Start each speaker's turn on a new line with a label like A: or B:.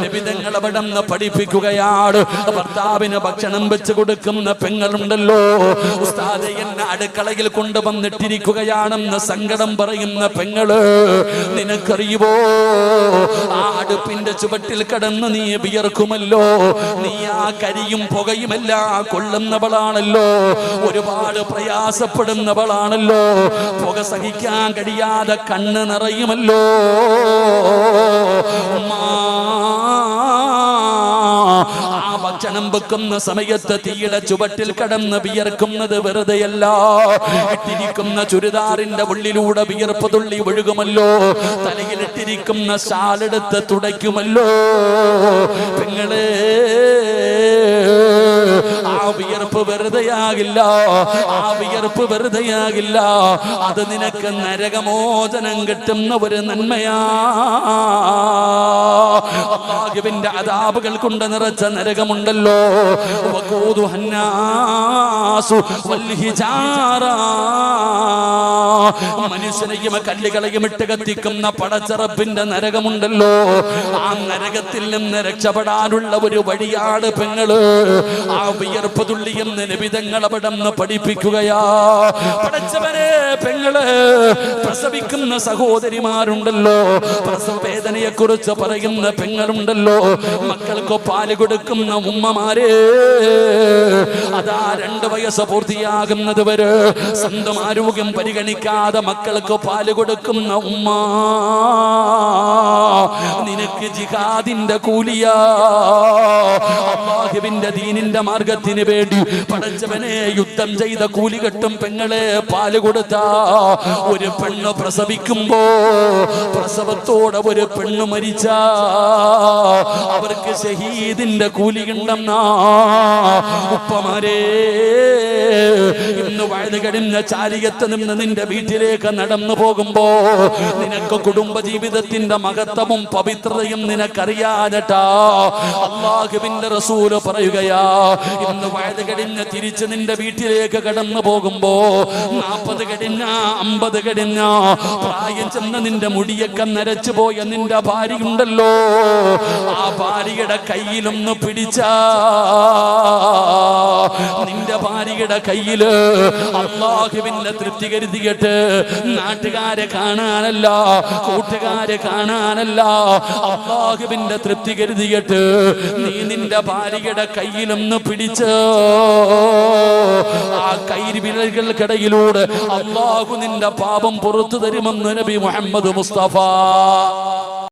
A: നിബിധങ്ങൾ അവിടെന്ന് പഠിപ്പിക്കുകയാണ്. ഭർത്താവിന് ഭക്ഷണം വെച്ച് കൊടുക്കുന്ന പെങ്ങളുണ്ടല്ലോ, ഉസ്താദെ എന്നെ അടുക്കളയിൽ കൊണ്ടുവന്നിട്ടിരിക്കുകയാണെന്ന് സങ്കടം പറയുന്ന പെങ്ങള്, നിനക്കറിയുവോ ആ അടുപ്പിന്റെ ചുവട്ടിൽ കിടന്ന് നീ വിയർക്കുമല്ലോ, നീ ആ കരിയും പുകയുമെല്ലാം കൊള്ളുന്നവളാണല്ലോ, ഒരുപാട് പ്രയാസപ്പെടുന്നവളാണല്ലോ, പുക സഹിക്കാൻ കഴിയാതെ കണ്ണ് നിറയുമല്ലോ. ആ ഭക്ഷണം വെക്കുന്ന സമയത്ത് തീയുടെ ചുവട്ടിൽ കടന്ന് വിയർക്കുന്നത് വെറുതെയല്ല, ഇട്ടിരിക്കുന്ന ചുരിദാറിന്റെ ഉള്ളിലൂടെ വിയർപ്പ് തുള്ളി ഒഴുകുമല്ലോ, തലയിലിട്ടിരിക്കുന്ന ഷാലെടുത്ത് തുടയ്ക്കുമല്ലോ. പെങ്ങളെ, ആ വിയർപ്പ് വെറുതെയാകില്ല, ആ വിയർപ്പ് വെറുതെയാകില്ല, അത് നിനക്ക് നരകമോചനം കിട്ടുന്ന ഒരു നന്മയാ. അല്ലാഹുവിന്റെ അദാബുകൾ കൊണ്ട് നിറച്ച നരകമുണ്ടല്ലോ, മനുഷ്യനെയും കല്ലുകളെയും ഇട്ട് കത്തിക്കുന്ന പടച്ചറപ്പിന്റെ നരകമുണ്ടല്ലോ, ആ നരകത്തിൽ നിന്ന് രക്ഷപ്പെടാനുള്ള ഒരു വഴിയാണ് പെങ്ങള് ആ വിയർപ്പ് തുള്ളിയെന്ന് നിബിധങ്ങൾ അവിടെന്ന് പഠിപ്പിക്കുകയാ. പടച്ചവനെ, പെങ്ങള് പ്രസവിക്കുന്ന സഹോദരിമാരുണ്ടല്ലോ, പ്രസവ വേദനയെ കുറിച്ച് പറയുന്ന പെങ്ങളുണ്ടല്ലോ, മക്കൾക്ക് പാല് കൊടുക്കുന്ന ഉമ്മമാരെ, അതാ 2 വയസ്സ് പൂർത്തിയാകുന്നത് വരെ സ്വന്തം ആരോഗ്യം പരിഗണിക്കാതെ മക്കൾക്ക് പാല് കൊടുക്കുന്ന ഉമ്മ, നിനക്ക് ജിഹാദിന്റെ കൂലിയാ. അല്ലാഹുവിന്റെ ദീനിന്റെ മാർഗത്തിന് വേണ്ടി പടച്ചവനെ യുദ്ധം ചെയ്ത കൂലി കെട്ടും പെങ്ങളെ പാല് കൊടുത്ത ഒരു പെണ്ണ് പ്രസവിക്കുമ്പോ, പ്രസവത്തോടെ ഒരു പെണ്ണ് മരിച്ച അവർക്ക് ഷഹീദിന്റെ കൂലിയുണ്ടെന്നാ. ഉപ്പമാരെ, ഇന്ന് വഴുത് കഴിഞ്ഞ ചാരിയത്ത് നിന്ന് നിന്റെ വീട്ടിലേക്ക് നടന്നു പോകുമ്പോ നിനക്ക് കുടുംബജീവിതത്തിന്റെ മഹത്വവും പവിത്രതയും നിനക്കറിയാനട്ടാ. അല്ലാഹുവിന്റെ റസൂല് പറയുകയാ, ഇന്ന് വഴുത് കഴിഞ്ഞ് തിരിച്ച് നിന്റെ വീട്ടിലേക്ക് കടന്നു പോകുമ്പോ 40 കഴിഞ്ഞ 50 കഴിഞ്ഞ പ്രായം ചെന്ന് നിന്റെ മുടിയൊക്കെ നരച്ചു പോയ നിന്റെ ഭാര്യയുണ്ടല്ലോ, ആ ഭാര്യയുടെ കയ്യിലൊന്ന് പിടിച്ച നിന്റെ ഭാര്യയുടെ കയ്യില് അല്ലാഹുവിന്റെ തൃപ്തി കരുതിയിട്ട് നാട്ടുകാരെ കാണാനല്ല, കൂട്ടുകാരെ കാണാനല്ല, അല്ലാഹുവിന്റെ തൃപ്തി കരുതിയിട്ട് നീ നിന്റെ ഭാര്യയുടെ കയ്യിലൊന്ന് പിടിച്ച് ആ കൈവിരലുകൾക്കിടയിലൂടെ അല്ലാഹു നിന്റെ പാപം പുറത്തു തരുമെന്ന് നബി മുഹമ്മദ് മുസ്തഫ.